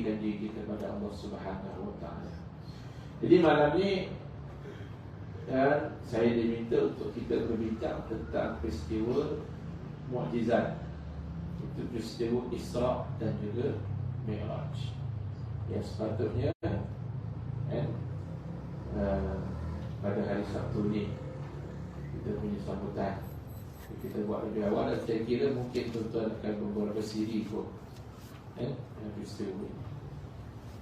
diri kita kepada Allah Subhanahu Wa Taala. Jadi malam ni saya diminta untuk kita berbincang tentang peristiwa mukjizat. Itu peristiwa Isra dan juga Mi'raj. Yang sepatutnya pada hari Sabtu ni kita punya sambutan. Kita buat lebih awal dan saya kira mungkin tuan-tuan akan beberapa siri kot peristiwa ini.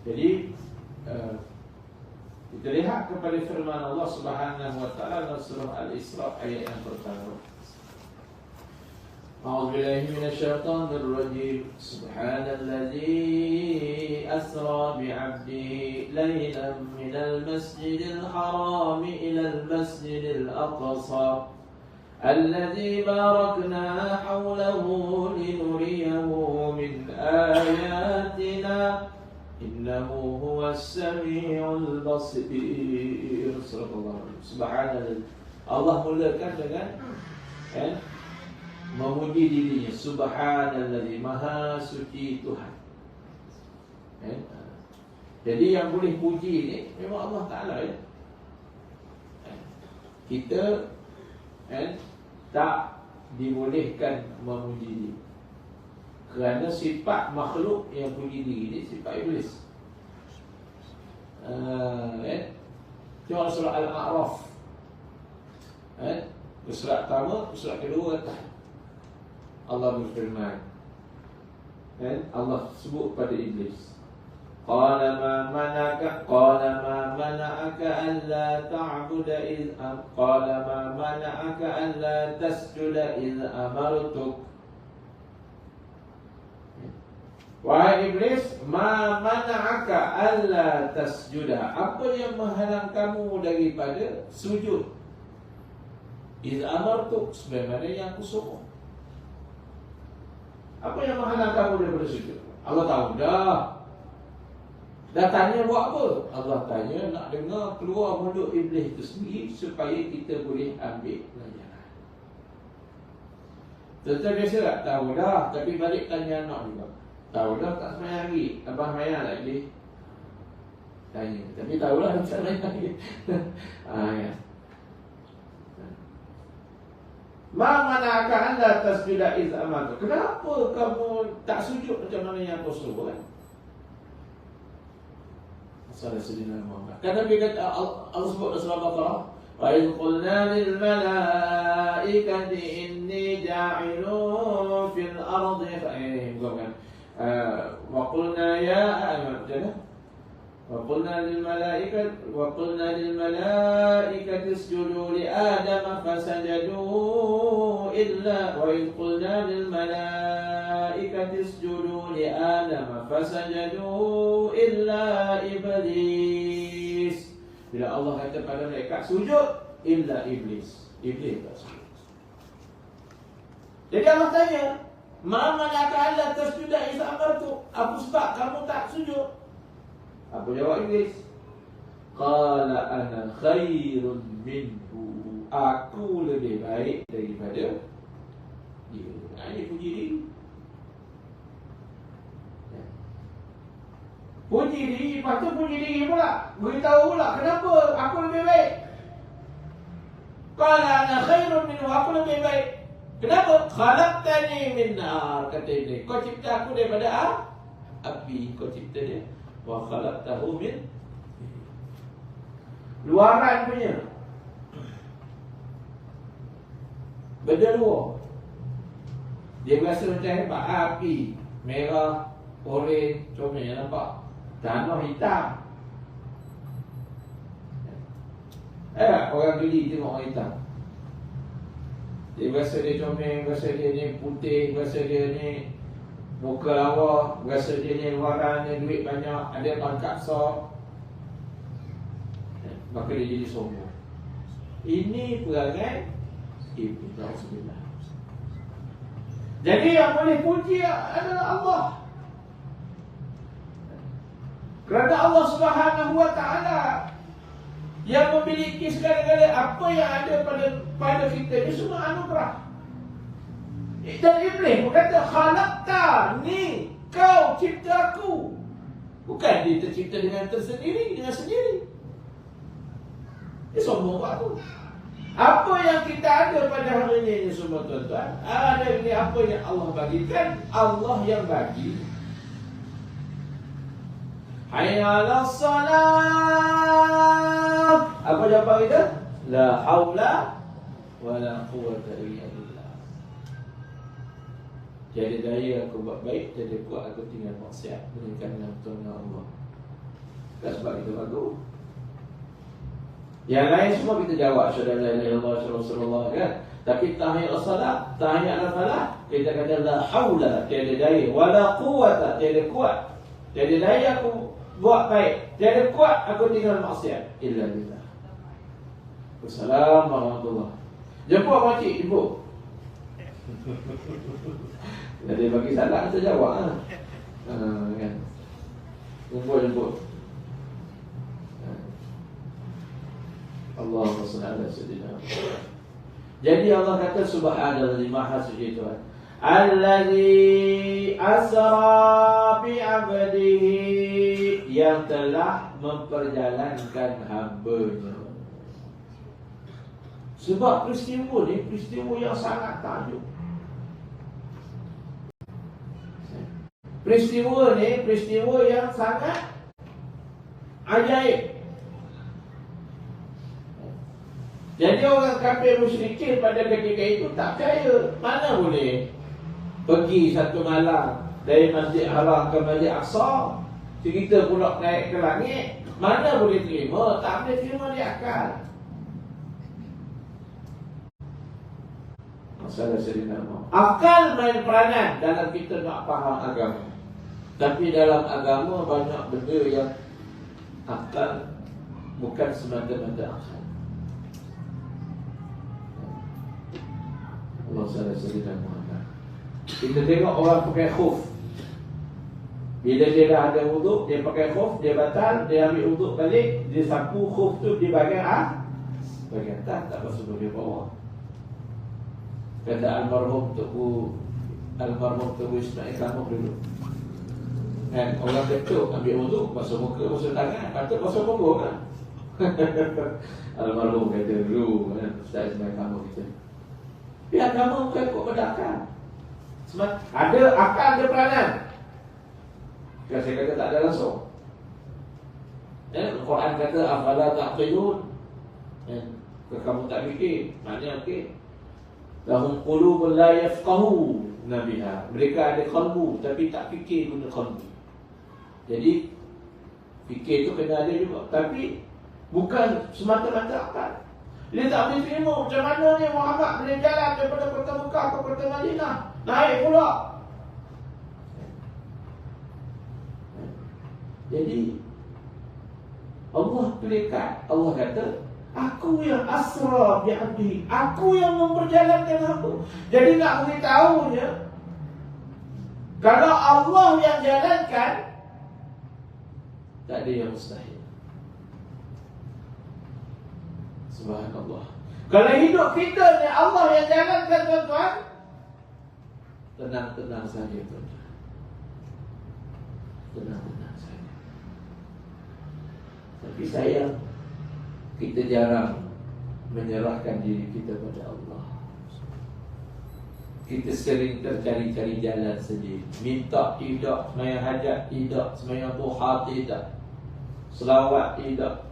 Jadi kita lihat kepada firman Allah Subhanahu Wa Taala dalam surah Al-Isra ayat yang pertama. A'udzu billahi minasyaitonir rajim. Subhanalladzi asra bi'abdihi laylan minal masjidil haram ilal masjidil aqsa الذي باركنا حوله لنريه من آياتنا إنه هو السميع البصير. Subhanallah. Allah mulakan dengan memuji dirinya. Subhanallah, Maha suci Tuhan. Jadi yang boleh puji ni memang Allah Ta'ala ya. Kita tak dibolehkan memuji diri, kerana sifat makhluk yang puji diri ni sifat iblis. Tengok surah Al-A'raf, surat pertama, surat kedua atas Allah berfirman, Allah sebut pada iblis, Qala ma mana'aka alla ta'buda iz qala ma mana'aka alla tasjuda iz amartuk. Wahai iblis, ma mana'aka alla tasjuda, apa yang menghalang kamu daripada sujud? Iz amartuk, sebagaimana yang aku suruh. Apa yang menghalang kamu daripada sujud? Allah tahu dah. Dah tanya buat apa? Allah tanya nak dengar keluar mulut iblis itu sendiri supaya kita boleh ambil pelajaran. Tentu biasa tak? Tahu dah, tapi balik tanya anak juga. Tahu dah tak semayang lagi. Abang semayang tak iblis? Tanya. Tapi tahulah tak semayang lagi. Ya. Ma mana'aka anda tasjuda iz amartu. Kenapa kamu tak sujud macam mana yang kau suruh kan? Sayyidina Muhammad. Kan Nabi kata Allah sebut dalam surah Baqarah, wa idh qulna lil malaikati inni ja'ilun fil ardi bukan. Wa qulna ya wa qulna lil malaikati isjudu li adama fasajadu illa wa idh qulna lil malaikati isjudu li adama fasajadu illa iblis. Bila Allah kata pada malaikat sujud, illa iblis. Iblis tak sujud. Jadi Allah tanya, ma mana'aka alla tasjuda iz amartu? Apa sebab kamu tak sujud? Apa jawab iblis? Qala ana khairun minhu. Aku lebih baik daripada dia. Ini puji diri. Puji diri, lepas tu puji diri pula. Beritahu pula kenapa aku lebih baik. Qala ana khairun minhu. Aku lebih baik. Kenapa? Khalaqtani min nar, kata iblis. Kau cipta aku daripada api. Kau cipta dia. Wa khalaqtahu min luaran punya. Benda luar. Dia rasa macam hebat. Api merah, oren, comel, nampak? Tanah hitam. Orang geli tengok orang hitam. Dia rasa dia comel, rasa dia ni putih, rasa dia ni muka lawa, rasa dia ni luaran, dia duit banyak, ada pangkat sok. Maka dia jadi sombong. Ini perangai iblis. Alhamdulillah. Jadi yang boleh puji adalah Allah. Kerana Allah Subhanahu Wa Taala yang memiliki segala-galanya. Apa yang ada pada kita ini semua anugerah. Dan iblis berkata, khalaqta, ni kau cipta aku. jadi tercipta dengan tersendiri, dengan sendiri. Dia sombong aku. Apa yang kita ada pada hari ini semua tuan-tuan, ada ini apa yang Allah bagikan, Allah yang bagi. Hayya 'alas salat. Apa jawapan kita? La haula wala quwwata illa billah. Jadi daya aku buat baik, jadi kuat aku tinggal maksiat, melainkan dengan pertolongan Allah. Tak sebab itu bagus. Yang lain semua kita jawab syahadu la ilaha illallah syahadu Rasulullah kan. Tapi tahiyat as-salat, tahiyat al-falah, kita kata la haula, tiada daya, wala quwwata, tiada kuat. Tiada daya aku buat baik, tiada kuat aku tinggal maksiat, illa billah. Assalamualaikum warahmatullahi. Jemput makcik, jemput. Jadi bagi salah kita jawab kan. Jemput. Allahumma shalli ala sayyidina. Jadi Allah kata subhanallahi maha suci Tuhan. Allazi asra bi 'abdihi, yang telah memperjalankan hamba-Nya. Sebab peristiwa ni peristiwa yang sangat tajuk. Peristiwa ni peristiwa yang sangat ajaib. Jadi orang kafir musyrikin pada ketika itu tak percaya. Mana boleh pergi satu malam dari Masjid Haram ke Masjid Aqsa, kita pula naik ke langit. Mana boleh terima? Tak boleh terima di akal. Masalah sedina. Akal main peranan dalam kita nak faham agama. Tapi dalam agama banyak benda yang akal bukan semata-mata akal. Allah sedina Muhammad. Kita tengok orang pakai khuf. Bila dia dah ada wuduk, dia pakai khuf, dia batal, dia ambil wuduk balik, dia sapu khuf tu di bahagian bahagian atas, tak basuh dia bawah. Kata almarhum Tuku Ismail Kamuh dulu. Kan orang ketuk ambil wuduk, basuh muka, basuh tangan, patut basuh punggung kan. Almarhum kata dulu kan, Ustaz Ismail Kamuh kita. Biar kamu bukan ikut pada akal. Ada akal, ada peranan. Kan saya kata tak ada langsung. Al-Quran kata afala ta'qilun. Kamu tak fikir, maknanya okey. Lahum qulubun la yafqahuna biha. Mereka ada qalbu tapi tak fikir guna qalbu. Jadi fikir tu kena ada juga, tapi bukan semata-mata akal. Dia tak boleh terima macam mana ni Muhammad boleh jalan daripada kota Mekah ke kota Madinah, naik pula. Jadi Allah berikan, Allah kata aku yang asra bi 'abdi, aku yang memperjalankan hamba. Jadi nak beritahunya, kalau Allah yang jalankan, tak ada yang mustahil. Subhanallah. Kalau hidup kita ni Allah yang jalankan tuan-tuan, tenang-tenang saja tuan-tuan. Tenang-tenang saja. Tapi sayang, kita jarang menyerahkan diri kita pada Allah. Kita sering tercari-cari jalan sendiri. Minta tidak, sembahyang hajat tidak, sembahyang duha tidak, selawat tidak.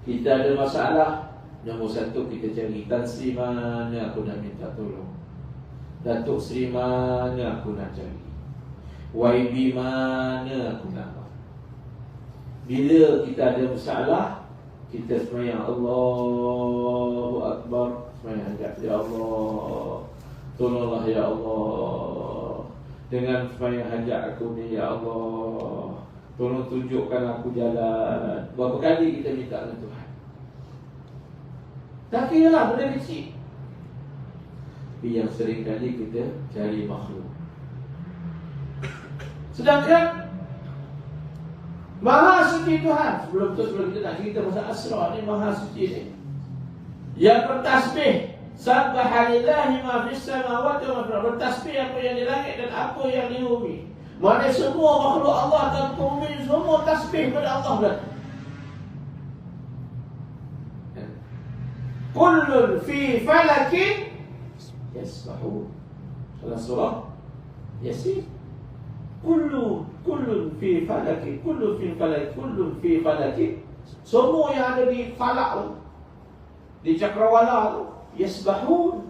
Kita ada masalah, nombor satu kita cari Tan Sri mana aku nak minta tolong, Datuk Sri mana aku nak cari, YB mana aku nak. Bila kita ada masalah, kita sembahyang Allahu Akbar, sembahyang hajat, ya Allah tolonglah ya Allah, dengan sembahyang hajat aku ni ya Allah, tolong tunjukkan aku jalan. Berapa kali kita minta dengan Tuhan. Tak kira lah benda kecil. Tapi yang sering kali kita cari makhluk. Sedangkan Maha suci Tuhan. Sebelum kita nak cerita pasal Asra ni, Maha suci ni, yang bertasbih Subhanallahi ma fis samawati wa ma fil ardi, bertasbih apa yang di langit dan apa yang di bumi. Mana semua makhluk Allah dan mukmin semua tasbih pada Allah dah. Kullun fi falakin yasbahun. Dalam surah Yasin. Kullun fi falakin, kullun fi falakin. Semua yang ada di falak tu, di cakrawala tu, yasbahun.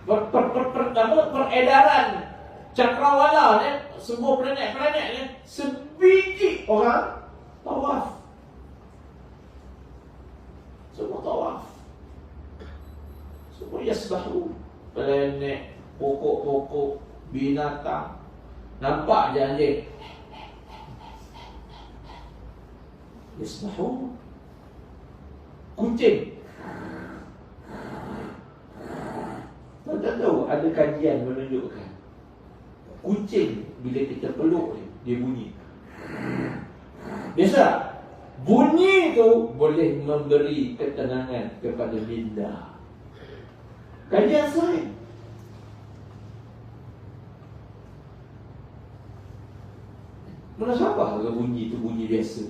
Peredaran cakrawala ni, semua planet-planet ni, sebiji orang tawaf. Semua tawaf. Semua yasbahun. Planet, pokok-pokok, binatang. Nampak je anjing, yasbahun. Kucing, tak tahu, ada kajian menunjukkan kucing bila kita peluk dia bunyi. Biasa bunyi tu boleh memberi ketenangan kepada minda. Kajian sains. Mana siapa kalau bunyi tu bunyi biasa.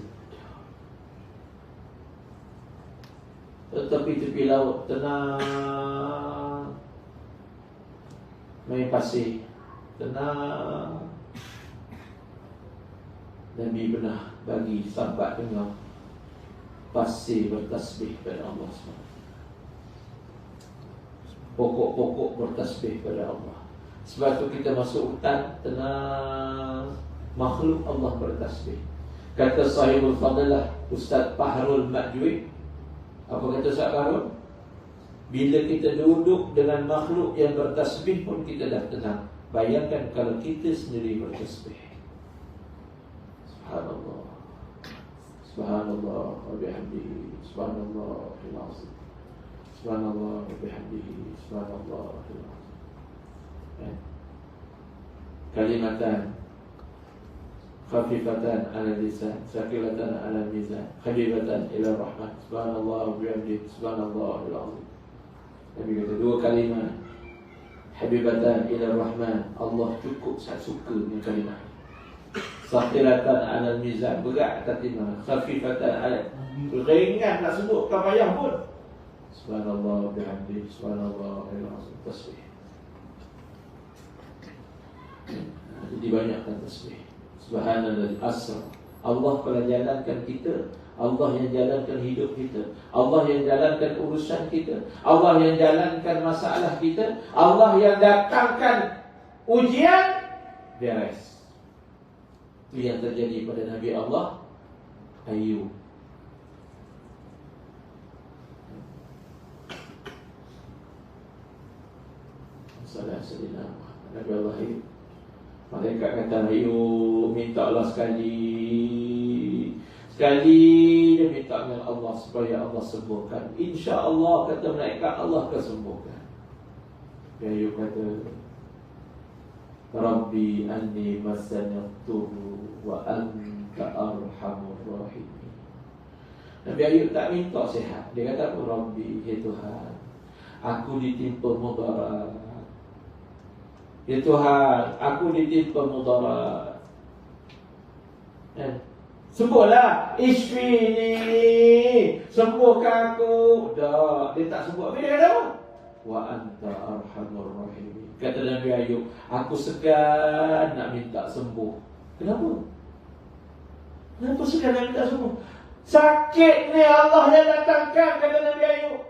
Tetapi tepi laut tenang, main pasir tenang. Nabi pernah bagi sahabat dengar pasir bertasbih pada Allah SWT. Pokok-pokok bertasbih pada Allah. Sebab tu kita masuk hutan tenang, makhluk Allah bertasbih. Kata sahibul fadilah Ustaz Fahrul Majwi, apa kata Ustaz Fahrul? Bila kita duduk dengan makhluk yang bertasbih pun kita dah tenang. Bayangkan kalau kita sendiri bertasbih. Subhanallah, Subhanallah wa bihamdihi, Subhanallah al-azim, Subhanallah wa bihamdihi, Subhanallah al-azim. Kalimatan khafifatan ala lisan, sakilatan ala mizan, habibatan ila rahman, Subhanallah wa bihamdihi, Subhanallah al-azim. Nabi kata dua kalimah, habibatan ila rahman, Allah cukup, saya suka dengan kalimah. Sakilatan ala mizan, berat tak timah. Khafifatan ala, ringan nak sebut, tak payah pun. Subhanallah bihamdihi, Subhanallah al-azim. Tasbih. Jadi banyakkan tasbih. Subhanallah asra. Allah telah jalankan kita, Allah yang jalankan hidup kita, Allah yang jalankan urusan kita, Allah yang jalankan masalah kita, Allah yang datangkan ujian, beres. Itu yang terjadi pada Nabi Allah Ayub. Assalamualaikum Nabi Allah Ayub. Malaikat kata Ayub, minta Allah sekali dia minta dengan Allah supaya Allah sembuhkan. InsyaAllah kata malaikat, Allah akan sembuhkan. Ayub kata, Rabbi anni masaniyaturu wa anta arhamur rahimin. Nabi Ayub tak minta sihat. Dia kata apa? Rabbi, ya Tuhan, aku ditimpa mudarat. Ya Tuhan, aku ditimpa mudarat. Sembuhlah, Ishfini, sembuhkan aku. Dah, dia tak sembuh. Tapi dia kata apa? Wa anta arhamur rahimin. Kata Nabi Ayub, aku segan nak minta sembuh. Kenapa? Kenapa segan nak minta sembuh? Sakit ni Allah yang datangkan, kata Nabi Ayub.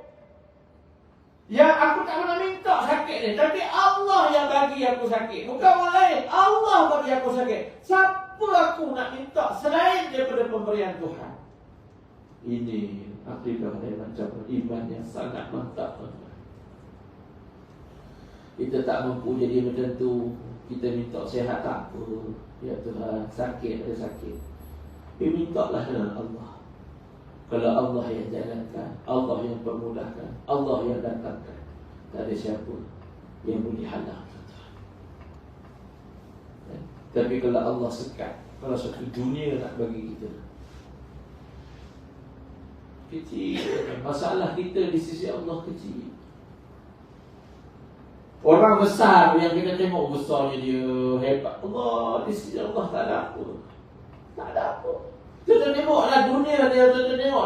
Yang aku tak pernah minta sakit ni, tapi Allah yang bagi aku sakit. Bukan orang lain, Allah bagi aku sakit. Siapa aku nak minta selain daripada pemberian Tuhan? Ini akidah yang macam iman yang sangat mantap. Kita tak mampu jadi macam tu, kita minta sihat tak apa. Ya Tuhan, sakit ada sakit, tapi mintalah dengan Allah. Kalau Allah yang jalankan, Allah yang permudahkan, Allah yang datangkan, tak ada siapa yang boleh halang. Tapi kalau Allah sekat, kalau satu dunia nak bagi kita, kecil. Masalah kita di sisi Allah kecil. Orang besar yang kita tengok besarnya dia, hebat Allah, di sisi Allah tak ada apa. Tak ada apa. Kita tengoklah dunia dia, kita tengok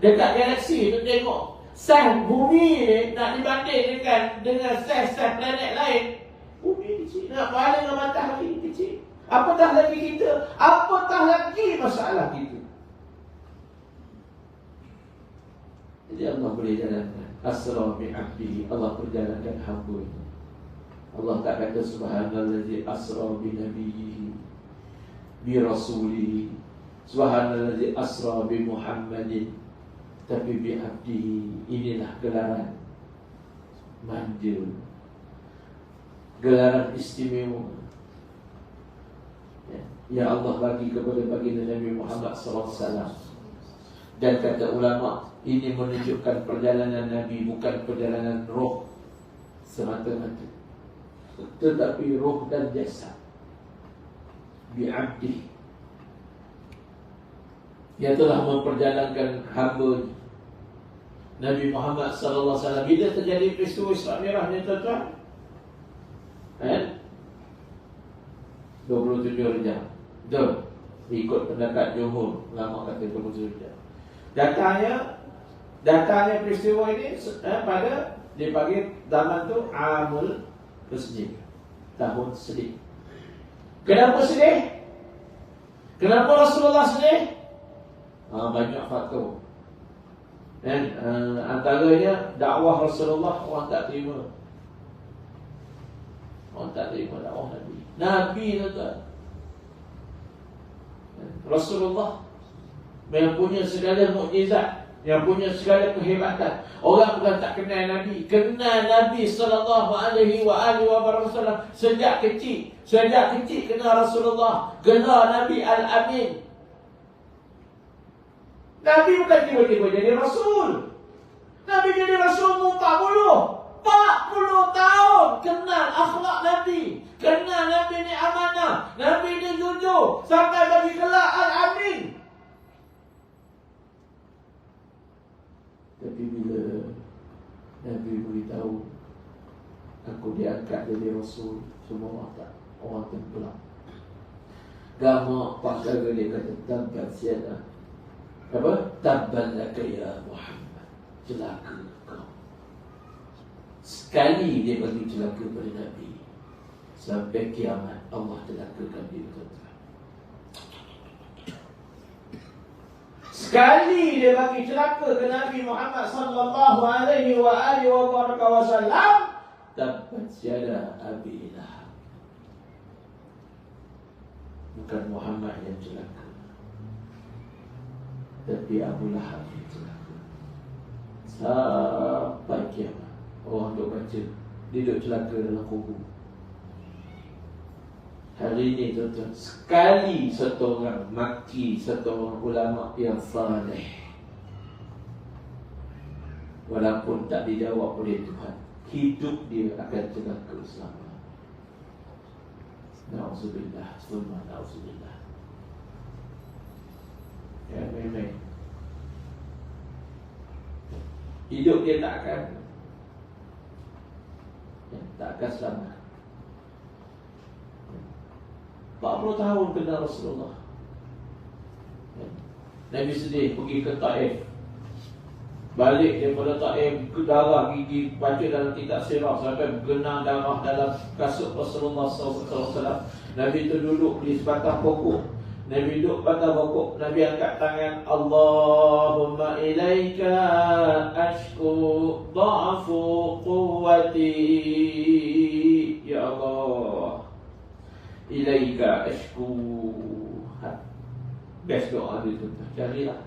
dekat galaksi, kita tengok saiz bumi ni nak dibandingkan dengan saiz planet lain. Bumi kecil, nak pahala dengan matahari kecil. Apatah lagi kita, apatah lagi masalah kita. Jadi Allah boleh jalankan. Asra bi'abdihi, Allah perjalankan hamba itu. Allah tak kata subhanallazi asra bi nabiyhi bi rasulihi, subhanallazi asra bi Muhammadin, tapi bi abdihi. Inilah gelaran manja, gelaran istimewa ya Allah bagi kepada baginda Nabi Muhammad SAW. Dan kata ulama, ini menunjukkan perjalanan Nabi bukan perjalanan roh semata-mata, tetapi roh dan jasad. Bi'abdi, ia telah memperjalankan hamba Nabi Muhammad SAW. Bila terjadi peristiwa Isra Miraj ni tuan-tuan, 27 Rejab. Betul. Ikut pendapat jumhur, lama kata 27 Rejab. Datangnya peristiwa ini pada dipanggil zaman tu Amul Husni, tahun sedih. Kenapa sedih? Kenapa Rasulullah sedih? Banyak faktor. Dan antaranya dakwah Rasulullah orang tak terima. Orang tak terima dakwah Nabi. Nabi tuan-tuan, Rasulullah yang punya segala mukjizat, yang punya segala kehebatan. Orang bukan tak kenal Nabi, kenal Nabi sallallahu alaihi wasallam sejak kecil. Sejak kecil kenal Rasulullah, kenal Nabi Al-Amin. Nabi bukan tiba-tiba jadi Rasul. Nabi jadi Rasul 40 tahun kenal akhlak Nabi, kenal Nabi ni amanah, Nabi ni jujur, sampai bagi gelar Al-Amin. Tapi bila Nabi beritahu aku diangkat jadi Rasul, semua orang tenggelam. Gamak pakar dia kata tabbat siada. Apa? Tabban laka ya Muhammad, celaka kau. Sekali dia bagi celaka pada Nabi, sampai kiamat Allah celakakan dia betul-betul. Sekali dia bagi celaka ke Nabi Muhammad sallallahu alaihi wasallam, tabbat yada Abi Lahab. Bukan Muhammad yang celaka, tapi Abu Lahab yang celaka. Sampai kiamat orang duk baca, dia duk celaka dalam kubur. Hari ini tuan-tuan, sekali satu orang maki satu orang ulama yang saleh, walaupun tak dijawab oleh Tuhan, hidup dia akan celaka selama. Na'udzubillah, summa na'udzubillah. Ya, memang hidup dia tak akan selamat. 40 tahun kenal Rasulullah. Nabi sedih pergi ke Taif. Balik daripada Taif, ke darah gigi baca dalam kitab sirah sampai genang darah dalam kasut Rasulullah SAW. Nabi itu duduk di sebatang pokok. Nabi duduk batang pokok, Nabi angkat tangan, Allahumma ilaika ashku dha'fu quwwati. Ya Allah, ilaika ashku. Best doa dia tu, carilah.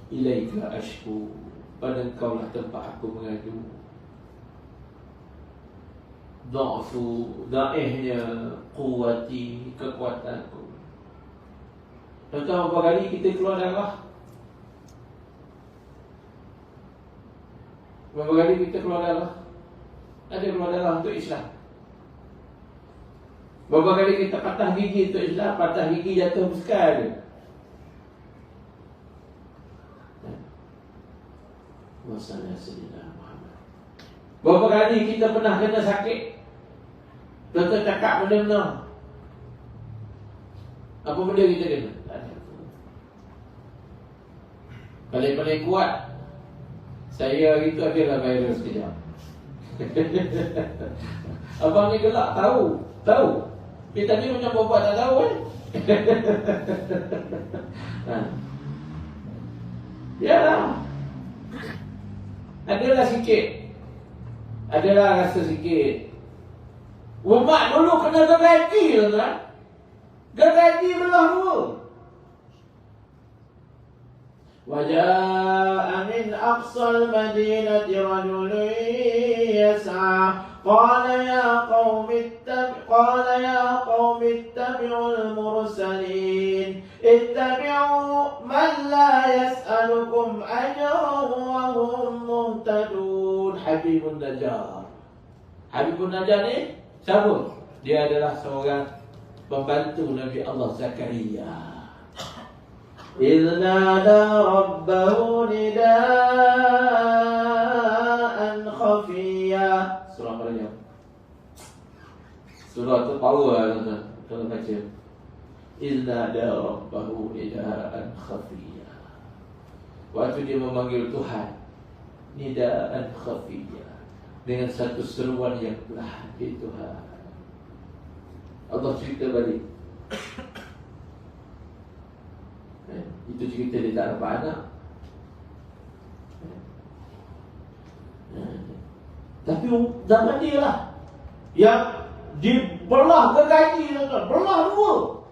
Ilaika ashku, pada engkau lah tempat aku mengadu. Dha'fu, da'ihnya quwwati, kekuatanku. Tuan-tuan, berapa kali kita keluar darah? Berapa kali kita keluar darah? Ada keluar darah untuk Islam. Berapa kali kita patah gigi untuk Islam? Patah gigi jatuh sekali. Wassalamualaikum warahmatullahi wabarakatuh. Berapa kali kita pernah kena sakit? Doktor cakap benda-benda. Apa benda kita kena? Paling-paling kuat, saya hari tu adalah virus kejap. Abang ni gelak, tahu. Kita ni macam buat tak tahu kan? Ya. Adalah sikit. Adalah rasa sikit. Umat dulu kena gergaji kan? Gergaji belah dua. وجاء من أقصى المدينة رجل يسعى قال يا قوم اتبعوا المرسلين اتبعوا من لا يسألكم أجرا وهم مهتدون. Habib Najjar. Habib Najjar ni siapa? Dia adalah seorang pembantu Nabi Allah Zakaria. إذ نادى ربه نداء خفيا. Surah Maryam. Surah tu power tuan-tuan kalau baca. إذ نادى ربه نداء خفيا. Waktu dia memanggil Tuhan, nidaan khafiyya, dengan satu seruan yang perlahan. Tuhan. Allah cerita balik. Itu cerita dia tak dapat anak. Tapi zaman dia lah yang dibelah gergaji, belah dua.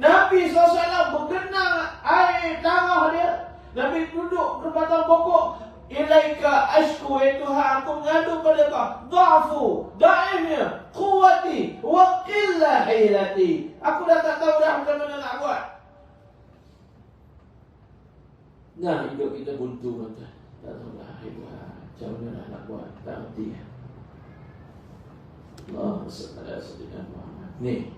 Nabi SAW bergenang air tanah dia. Nabi duduk di batang pokok. Ilaika ashku, ya Tuhan, aku mengadu pada kau dha'fu, da'ifnya, quwati, wa qilla hilati. Aku dah tak tahu dah macam mana nak buat. Nah, hidup kita buntu, tak tahu lah macam mana nak buat, tak ngerti. Allahumma salli ala sayyidina Muhammad. Ni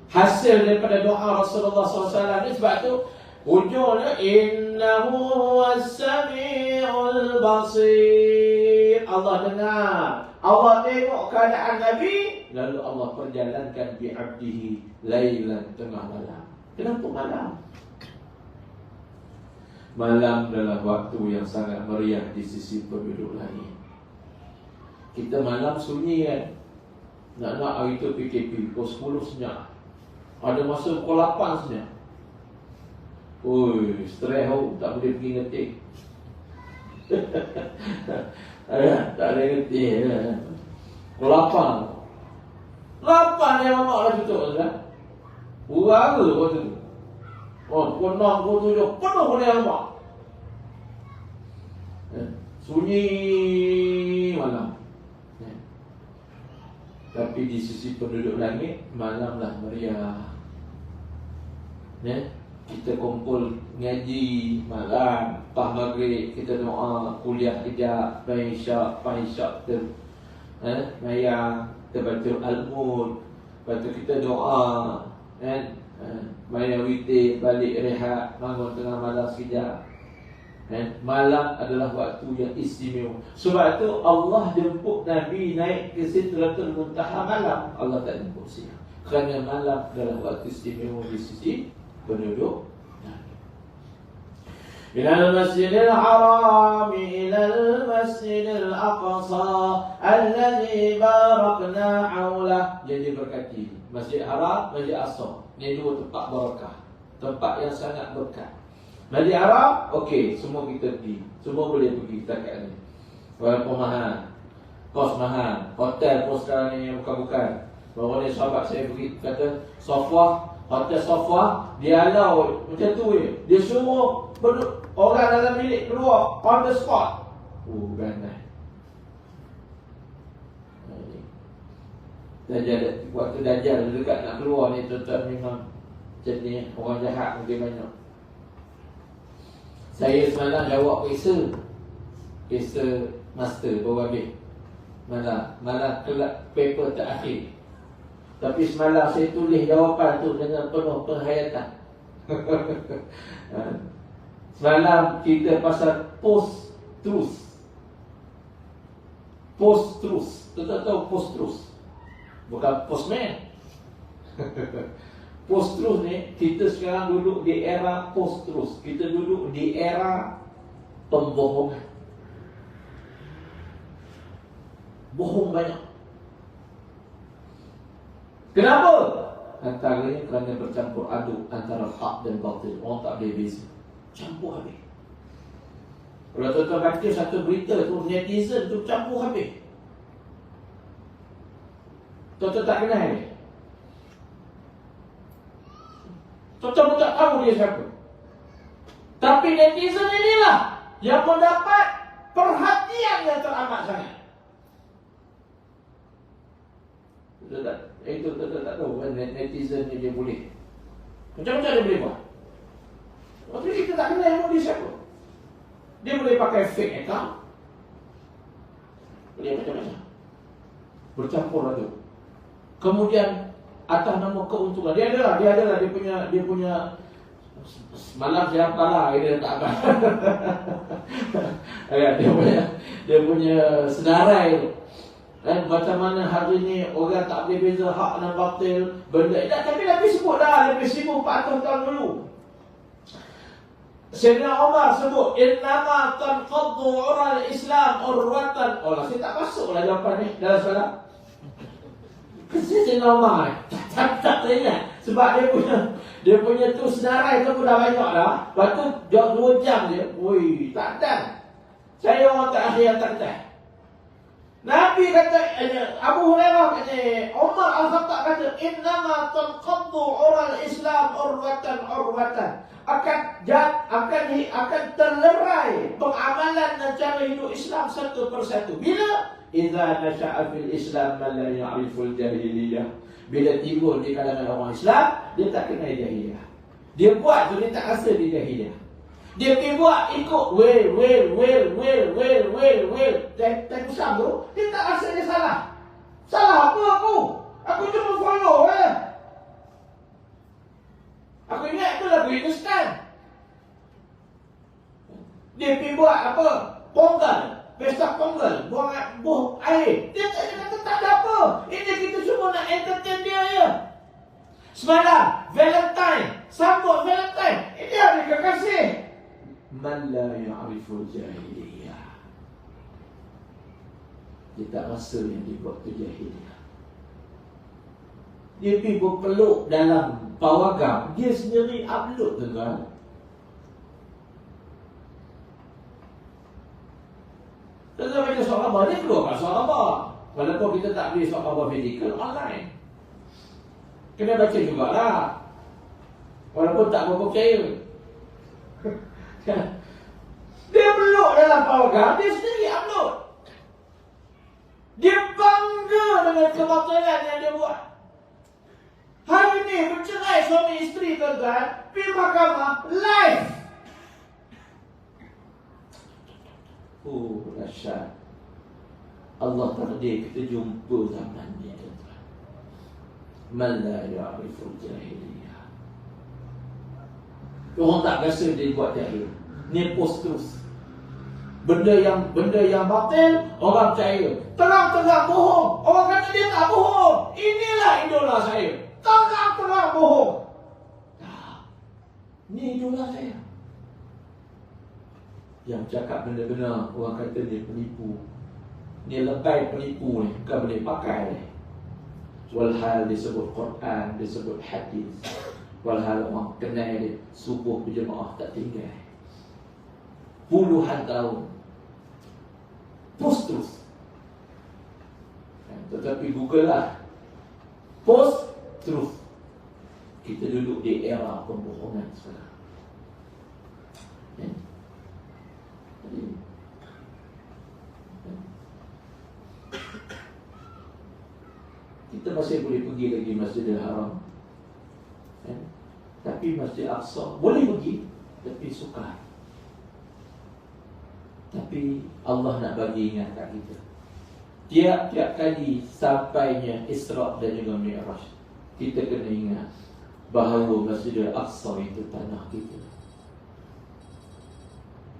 hasil daripada doa Rasulullah SAW ni. Sebab tu ujungnya innahu was-sami'ul basir. Allah dengar, Allah tengok keadaan Nabi, lalu Allah perjalankan bi abdihi lailan, tengah malam. Kenapa malam? Malam adalah waktu yang sangat meriah di sisi penduduk lain. Kita malam sunyi kan. Nak hari itu PKP, pukul 10 senyap. Ada masa pukul 8 senyap. Oi, stres tak boleh pergi ngetik. Tak boleh ngetik. Pukul 8. 8 yang mamak dah tutup kan. Urara waktu tu. Pukul 6, pukul 7 penuh oleh alamak. Sunyi malam. Tapi di sisi penduduk langit, malamlah meriah. Kita kumpul ngaji malam, lepas maghrib kita doa, kuliah kejap, main isyak kita mayang, kita baca Al-Mud, lepas tu kita doa, main witir, balik rehat, bangun tengah malam sekejap. Malam adalah waktu yang istimewa. Sebab tu Allah jemput Nabi naik ke Sidratul Muntaha malam. Allah tak jemput siang, kerana malam adalah waktu istimewa di sisi penduduk. Ilal masjidil haram, ilal masjidil aqsa, alladhi barakna hawlah. Jadi berkati Masjid Haram, Masjid Aqsa. Ini dua tempat barakah, tempat yang sangat berkat. Masjid Haram, okey, semua kita pergi, semua boleh pergi setakat ni. Walaupun mahal, kos mahal, hotel pun sekarang ni bukan-bukan. Baru ni sahabat saya pergi, kata Sofwah, hotel Sofwah, dia allow macam tu je. Dia suruh orang dalam bilik keluar on the spot. Gandai. Dajjal, waktu Dajjal dekat nak keluar ni, tuan-tuan, memang macam ni, orang jahat mungkin banyak. Saya semalam jawab kisah master baru habis. Malam kelak paper terakhir. Tapi semalam saya tulis jawapan tu dengan penuh penghayatan. Semalam kita pasal post-truth. Post terus. Kita tahu post terus, bukan postman. Post terus ni, kita sekarang duduk di era post terus. Kita duduk di era pembohongan. Bohong banyak. Kenapa? Antaranya kerana bercampur aduk antara hak dan batil. Orang tak boleh beza, campur habis. Kalau tuan-tuan baca satu berita tu, netizen tu campur habis. Tuan-tuan tak kenal dia, tuan-tuan pun tak tahu dia siapa. Tapi netizen inilah yang mendapat perhatian yang teramat sangat. Itu tuan-tuan tak tahu kan, netizen ni dia boleh macam-macam dia boleh buat. Waktu kita tak kenal dia siapa. Dia boleh pakai fake account, boleh macam-macam, bercampur aduk. Kemudian atas nama keuntungan, dia adalah dia punya semalam siapa lah dia tak apa. dia punya senarai tu. Dan macam mana hari ni orang tak boleh beza hak dan batil, benda tapi Nabi sebut dah lebih 1400 tahun dulu. Sayyidina Umar sebut innama tanqaddu ural Islam urwatan. Saya tak masuklah jawapan ni dalam soalan. Sayyidina Umar tak ingat sebab dia punya tu senarai tu pun dah banyak dah. Lepas tu jawab 2 jam je. Woi, tak ada. Saya orang terakhir yang tak ada. Nabi kata, Abu Hurairah kata, Umar Al-Khattab kata, innama tanqaddu ural Islam urwatan. Akan terlerai pengamalan dan cara hidup Islam satu persatu. Bila? Idza nasha'a fil Islam man la ya'riful jahiliyah. Bila timbul di kalangan orang Islam, dia tak kenal jahiliyah. Dia buat tu dia tak rasa dia jahiliyah. Dia pergi buat ikut well tak usah tu, dia tak rasa dia salah. Salah apa aku? Aku cuma follow je. Aku ingat tu lagu Hindustan. Dia pergi buat apa? Pongal, pesta Pongal, buang air. Dia kata tak ada apa. Ini kita cuma nak entertain dia je. Semalam Valentine, sambut Valentine. Ini hari kekasih. Man la ya'riful jahiliyah. Dia tak rasa yang dibuat tu jahiliyah. Dia pergi berpeluk dalam pawagam, dia sendiri upload tuan-tuan. Tuan-tuan baca surat khabar, dia keluar kat surat khabar. Walaupun kita tak beli surat khabar fizikal, online. Kena baca jugalah, walaupun tak berapa percaya. Dia peluk dalam pawagam, dia sendiri upload. Dia bangga dengan kebatilan yang dia buat. Hari ni bercerai suami isteri tuan-tuan, pergi mahkamah live. Oh, dahsyat. Allah takdir kita jumpa zaman ni tuan-tuan. Man la ya'riful jahiliyah. Orang tak rasa dia buat jahil. Ni post terus. Benda yang batil, orang percaya. Terang-terang bohong. Orang kata dia tak bohong. Inilah idola saya. Terang-terang bohong. Ni idola saya. Yang cakap benda-benda, orang kata dia penipu. Ni lebay penipu ni, bukan boleh pakai ni. Walhal disebut Quran, disebut hadis. Walhal orang kenal dia, subuh berjemaah tak tinggal. Puluhan tahun post terus. Tetapi Google lah, post terus. Kita duduk di era pembohongan sekarang. Kita masih boleh pergi lagi Masjidil Haram, tapi Masjid Aqsa boleh pergi, tapi sukar. Tapi Allah nak bagi ingat kat kita, tiap-tiap kali sampainya Isra' dan juga Mi'raj, kita kena ingat bahawa Masjid Al-Aqsa itu tanah kita.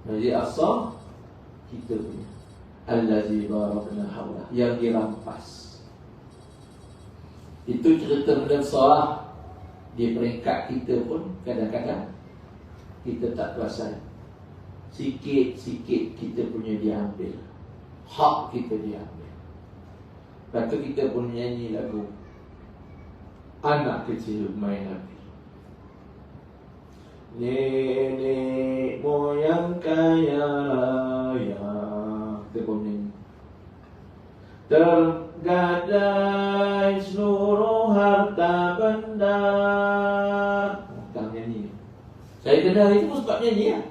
Masjid Al-Aqsa kita punya. Allazi barakna haulah, yang dirampas. Itu cerita besar. Di peringkat kita pun kadang-kadang kita tak perasan. Sikit-sikit kita punya diambil, hak kita diambil. Lepas tu kita pun nyanyi lagu anak kecil main api. Nenek moyang kaya raya, kita pun nyanyi. Tergadai seluruh harta benda. Tak nyanyi. Saya kenal itu pun sebab nyanyi ya.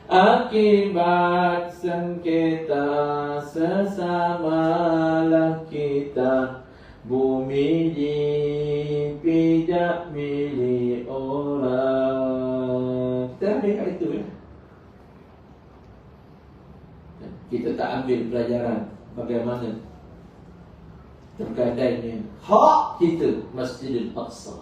Akibat sengketa sesamalah kita, bumi dipijak milik orang. Kita ambil kat itu ya. Kita tak ambil pelajaran bagaimana tergadainya hak kita Masjidil Aqsa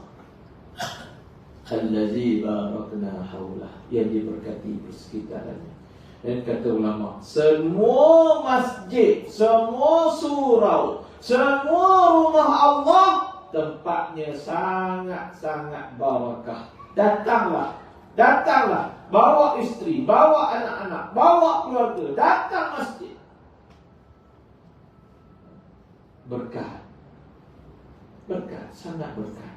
Allazi barakna haulah, yang diberkati persekitarannya. Dan kata ulama, semua masjid, semua surau, semua rumah Allah tempatnya sangat-sangat barakah. Datanglah, datanglah, bawa isteri, bawa anak-anak, bawa keluarga, datang masjid. Berkah, berkah, sangat berkah.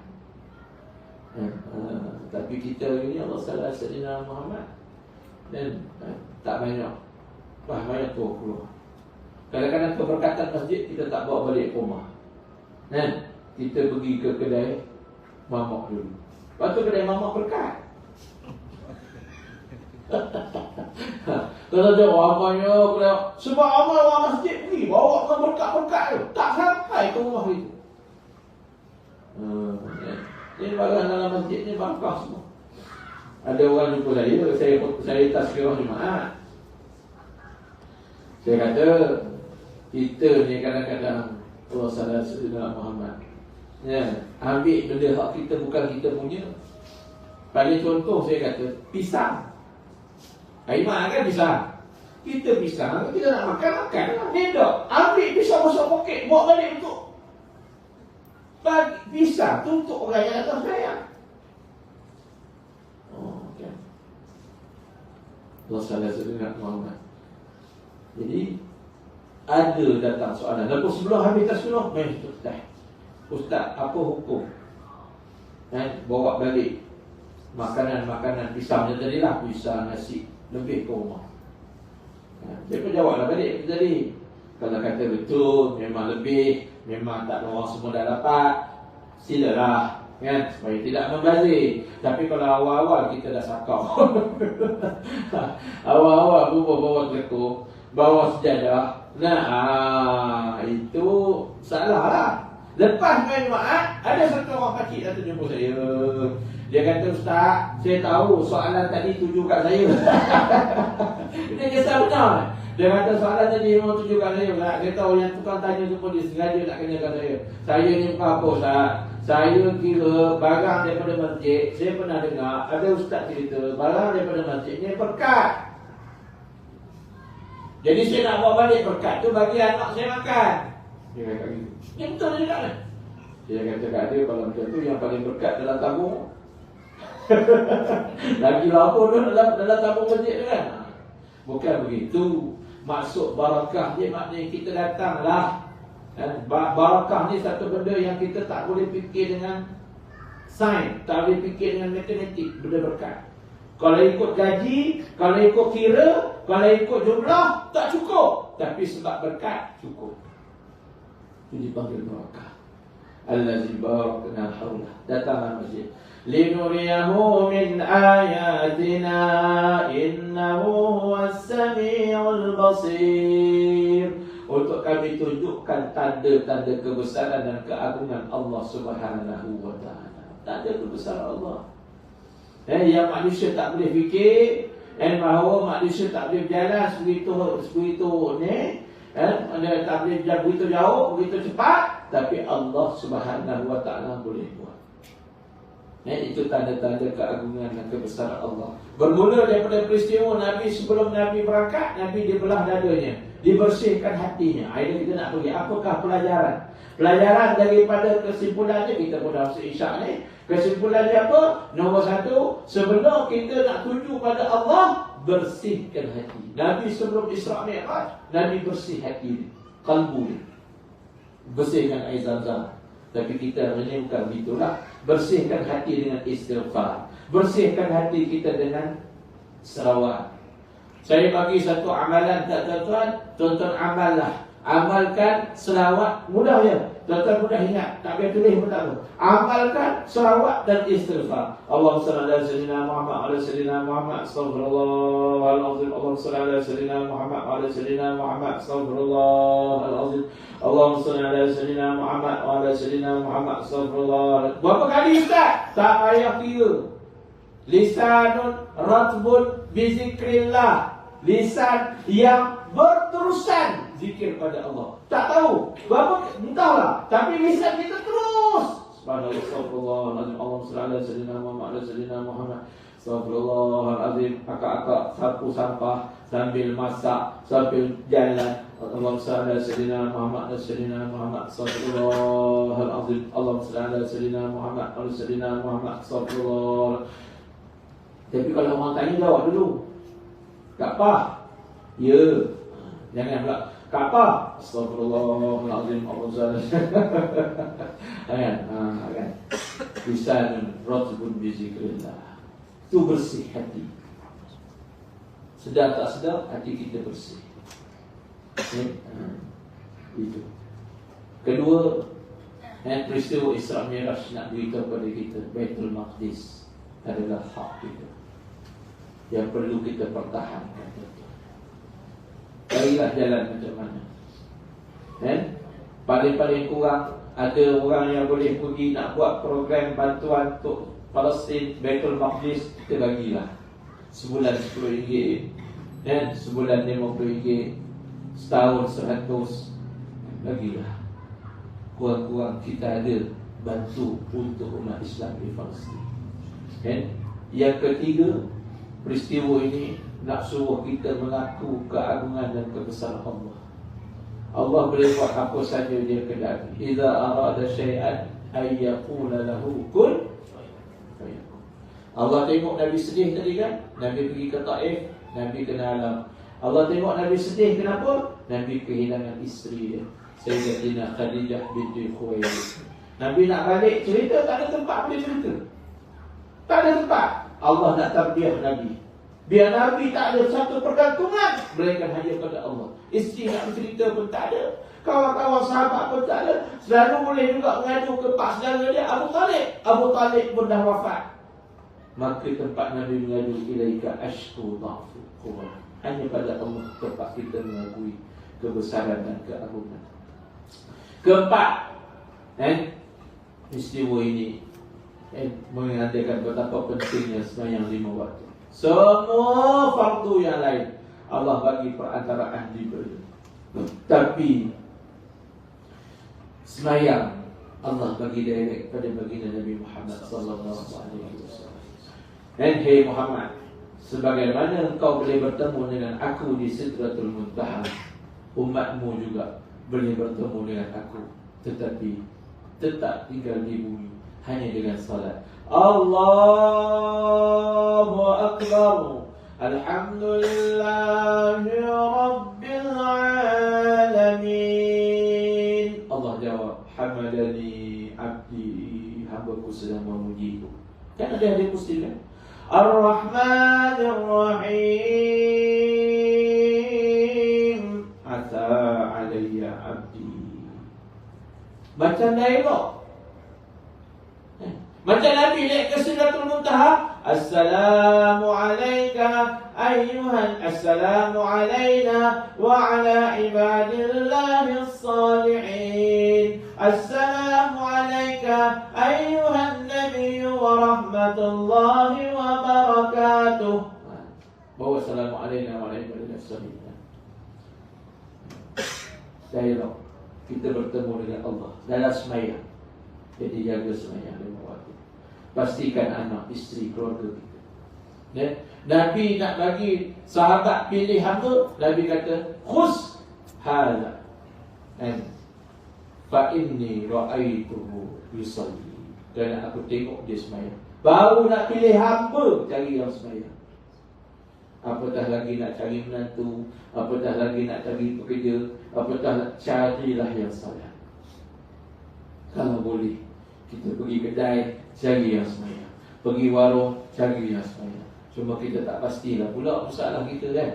Tapi kita ini Allah salah Sayyidina Muhammad, dan tak banyak tu keluar. Kadang-kadang keberkatan masjid kita tak bawa balik ke rumah. Kita pergi ke kedai mamak dulu. Lepas tu kedai mamak berkat. Kalau dia ramainya, sebab ramai orang masjid pergi bawa ke berkat-berkat tu, tak sampai ke rumah itu. Ini barang dalam masjid ni barakah semua. Ada orang jumpa saya tazkirah Jumaat. Saya kata, kita ni kadang-kadang Allah salah Sayyidina Muhammad, ambil benda hak kita bukan kita punya. Paling contoh saya kata, pisang. Aiman kan pisang. Kita pisang, kita nak makan lah. Tidak. Ambil pisang masuk poket, bawa balik untuk bagi pisang tu untuk orang yang atas sayang. Okay. Allah salah Sayyidina Muhammad. Jadi ada datang soalan. Lepas sebelum habis tazkirah, Ustaz, apa hukum bawa balik makanan-makanan pisang macam tadi lah, pisang, nasi lebih ke rumah? Dia pun jawablah balik tadi. Kalau kata betul, memang lebih, memang tak ada orang semua dah dapat, silalah, kan, supaya tidak membazir. Tapi kalau awal-awal kita dah sakau awal-awal bawa telekor, bawa sejadah, itu salah lah. Lepas main Jumaat, ada satu orang pakcik datang jumpa saya. Dia kata, Ustaz, saya tahu soalan tadi tuju kat saya. Dia kisah benar. Dia kata soalan tadi memang tuju kat saya. Dia tahu yang tukang tanya tu pun dia sengaja nak kenakan saya. Saya ni bukan apa, Ustaz. Saya kira barang daripada masjid. Saya pernah dengar ada Ustaz cerita barang daripada masjid ni berkat. Jadi saya nak bawa balik berkat tu bagi anak saya makan. Dia kata gitu. Dia betul dia cakap kan? Dia kata kat dia, kalau macam tu yang paling berkat dalam tabung. Lagi lama tu dalam tabung masjid tu kan? Bukan begitu. Maksud barakah dia maknanya kita datanglah. Barakah ni satu benda yang kita tak boleh fikir dengan sains, tak boleh fikir dengan matematik, benda berkat. Kalau ikut gaji, kalau ikut kira, kalau ikut jumlah, tak cukup. Tapi sebab berkat, cukup. Itu dipanggil barakah. Allazi barakna haulah. Datanglah masjid. Linuriyahu min ayatina innahu huwas sami'ul basir. Untuk kami tunjukkan tanda-tanda kebesaran dan keagungan Allah Subhanahu wa ta'ala. Tanda kebesaran Allah. Yang manusia tak boleh fikir, bahawa manusia tak boleh berjalan sebegitu ni, tak boleh berjalan begitu jauh, begitu cepat, tapi Allah Subhanahu wa ta'ala boleh buat. Itu tanda-tanda keagungan dan kebesaran Allah. Bermula daripada peristiwa Nabi sebelum Nabi berangkat, Nabi dibelah dadanya, dibersihkan hatinya. Akhirnya kita nak pergi. Apakah pelajaran? Pelajaran daripada kesimpulannya, kita pun dah isyak ni. Kesimpulannya apa? Nombor satu, sebelum kita nak tuju pada Allah, bersihkan hati. Nabi sebelum Isra' Mi'raj, Nabi bersih hati, kalbu, bersihkan air Zam-Zam. Tapi kita ini bukan begitulah. Bersihkan hati dengan istighfar, bersihkan hati kita dengan selawat. Saya bagi satu amalan tak tuan-tuan, tuan-tuan amallah. Amalkan selawat, mudah je. Tuan-tuan mudah ingat, tak payah tulis pun tak apa. Amalkan selawat dan istighfar. Allahumma salli ala sayyidina Muhammad ala sayyidina Muhammad astaghfirullahalazim. Allahumma salli ala sayyidina Muhammad ala sayyidina Muhammad astaghfirullahalazim. Allahumma salli ala sayyidina Muhammad ala sayyidina Muhammad astaghfirullahalazim. Berapa kali ustaz? Tak payah kira. Lisanun ratbun bizikrillah. Lisan yang berterusan zikir pada Allah. Tak tahu berapa, entahlah, tapi lisan kita terus. Subhanallah, astagfirullahaladzim. Allahumma salli ala sayyidina Muhammad ala sayyidina Muhammad astagfirullahaladzim. Akak-akak sapu sampah sambil masak, sambil jalan. Allahumma salli ala sayyidina Muhammad ala sayyidina Muhammad astagfirullahaladzim. Allahumma salli ala sayyidina Muhammad ala sayyidina Muhammad astagfirullah. Tapi kalau orang tanya, jawab dulu. Kak Pah? Ya. Jangan pula Kak Pah? Astagfirullahaladzim. Kan? Lisan ratbun bizikrillah. Itu bersih hati. Sedar tak sedar, hati kita bersih. Itu. Kedua, peristiwa Isra' Mi'raj nak beritahu kepada kita, Baitul Maqdis adalah hak kita yang perlu kita pertahankan. Carilah jalan macam mana. Paling-paling kurang ada orang yang boleh pergi nak buat program bantuan untuk Palestin, Baitul Maqdis, kita bagilah. Sebulan RM10, sebulan RM50, setahun RM100, bagilah. Kurang-kurang kita ada bantu untuk umat Islam di Palestin. Yang ketiga, peristiwa ini nak suruh kita mengaku keagungan dan kebesaran Allah. Allah boleh buat apa saja dia kehendaki. Idza arada syai'an ay yaqula lahu kun fayakun. Allah tengok Nabi sedih tadi kan? Nabi pergi ke Taif, Nabi kena alam. Allah tengok Nabi sedih, kenapa? Nabi kehilangan isteri dia, Sayyidatina Khadijah binti Khuwailid. Nabi nak balik cerita, tak ada tempat boleh cerita. Tak ada tempat. Allah nak tarbiyah Nabi. Biar Nabi tak ada satu pergantungan melainkan hanya pada Allah. Isteri nak bercerita pun tak ada, kawan-kawan sahabat pun tak ada. Selalu boleh juga mengadu ke pak saudara dia Abu Talib. Abu Talib pun dah wafat. Maka tempat Nabi mengadu, ilaika ashku dha'fu quwwah. Hanya pada Allah tempat kita mengakui kebesaran dan keagungan. Keempat, peristiwa ini mengatakan betapa pentingnya sembahyang 5 waktu. Semua fardu yang lain Allah bagi perantaraan diberi. Tapi sembahyang Allah bagi direct pada baginda Nabi Muhammad sallallahu alaihi wasallam. Dan hai Muhammad, sebagaimana engkau boleh bertemu dengan aku di Sidratul Muntaha, umatmu juga boleh bertemu dengan aku, tetapi tetap tinggal di bumi hanya dengan salat. Allahu Akbar. Alhamdulillahi Rabbil Alamin. Allah jawab, hamadani abdi, hambaku sedang memujiku. Kan ada hadis Muslim kan? Ar-Rahmanir Rahim, ata alayya abdi. Baca dialog. Macam Nabi naik ke Sidratul Muntaha, Assalamu alayka ayyuhan, Assalamu alayna wa ala ibadillahis salihin. Assalamu alayka ayyuhan nabiyyu wa rahmatullahi wa barakatuh. Bawa assalamu alayna wa ala ibadillahis salihin. Dialog. Kita bertemu dengan Allah dalam sembahyang. Jadi jaga sembahyang 5 waktu. pastikan anak, isteri, keluarga kita. Ya? Nabi nak bagi sahabat pilih hamba, Nabi kata khus hadza fa inni ra'aituhu yusalli. Dan aku tengok dia sembahyang. Baru nak pilih hamba, cari yang sembahyang. Apatah lagi nak cari menantu, apatah lagi nak cari pekerja, apatah carilah yang salah. Kalau boleh, kita pergi kedai, cari yang sembahyang. Pergi warung, cari yang sembahyang. Cuma kita tak pastilah pula masalah kita kan.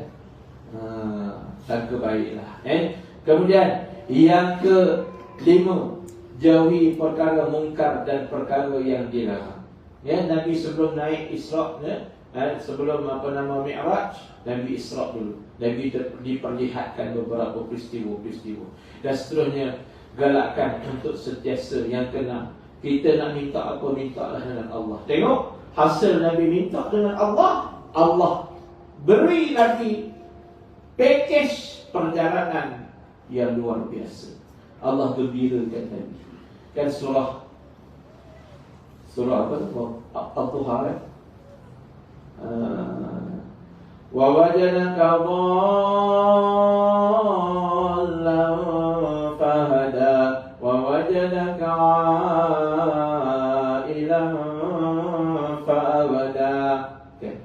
Sangka baiklah. Kemudian yang kelima, jauhi perkara mungkar dan perkara yang dilarang. Nabi sebelum naik Isra', sebelum Mi'raj, Nabi Isra' dulu. Nabi diperlihatkan beberapa peristiwa-peristiwa. Dan seterusnya galakkan untuk sentiasa yang kena. Kita nak minta apa, mintalah dengan Allah. Tengok hasil Nabi minta dengan Allah, Allah beri Nabi package perjalanan yang luar biasa. Allah gembirakan Nabi. Kan surah apa tu? Al-Duha kan? Wa wajadaka dhallan fahada wa wajadaka a'ilan fa'abada. Okay.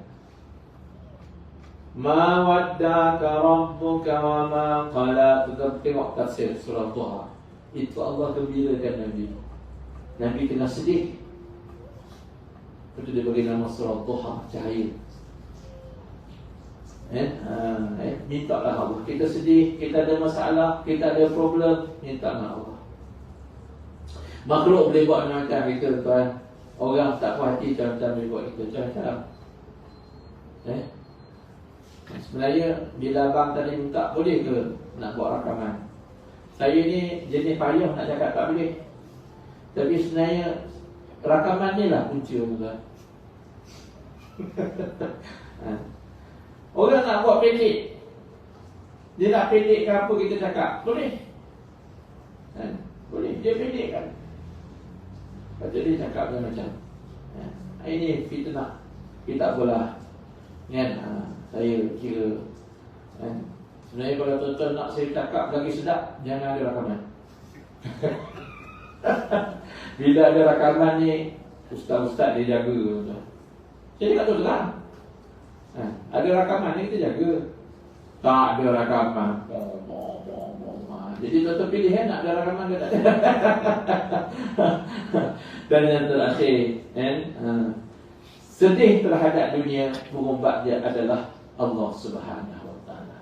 Ma waddaka rabbuka wa ma qala. Kita tengok tafsir surah Duha. Itu Allah gembirakan Nabi. Nabi kena sedih. Itu dia bagi nama surah Duha, cahaya. Mintalah Allah. Kita sedih, kita ada masalah, kita ada problem, mintalah Allah. Makhluk boleh buat macam kita, tuan. Orang tak puas hati macam-macam boleh buat kita macam-macam. Sebenarnya bila abang tadi minta, boleh ke nak buat rakaman? Saya ni jenis payah nak cakap tak boleh. Tapi sebenarnya rakaman ni lah punca tuan. Orang nak buat pendek, dia nak pendekkan apa kita cakap, boleh. Boleh, dia pendekkan. Lepas dia cakap macam ini fitnah. Kita tak apalah saya kira sebenarnya kalau tuan-tuan nak saya cakap lagi sedap, jangan ada rakaman. Bila ada rakaman ni, ustaz-ustaz dia jaga tuan. Jadi tak tahu terang. Ada rakaman ni kita jaga. Tak ada rakaman. Jadi tuan-tuan pilih nak ada rakaman ke tak ada. Dan yang terakhir, sedih terhadap dunia, pengubah dia adalah Allah Subhanahu Wa Taala.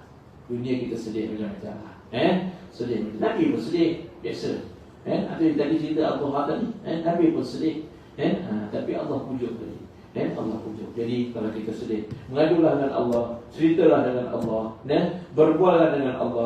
Dunia kita sedih macam-macam. Sedih. Nabi pun sedih, biasa. Atau tadi cerita Allah tadi, Nabi pun sedih. Tapi Allah pujuk tadi. Allah pujuk. Jadi kalau kita sedih, mengadulah dengan Allah, ceritalah dengan Allah, berbuallah dengan Allah.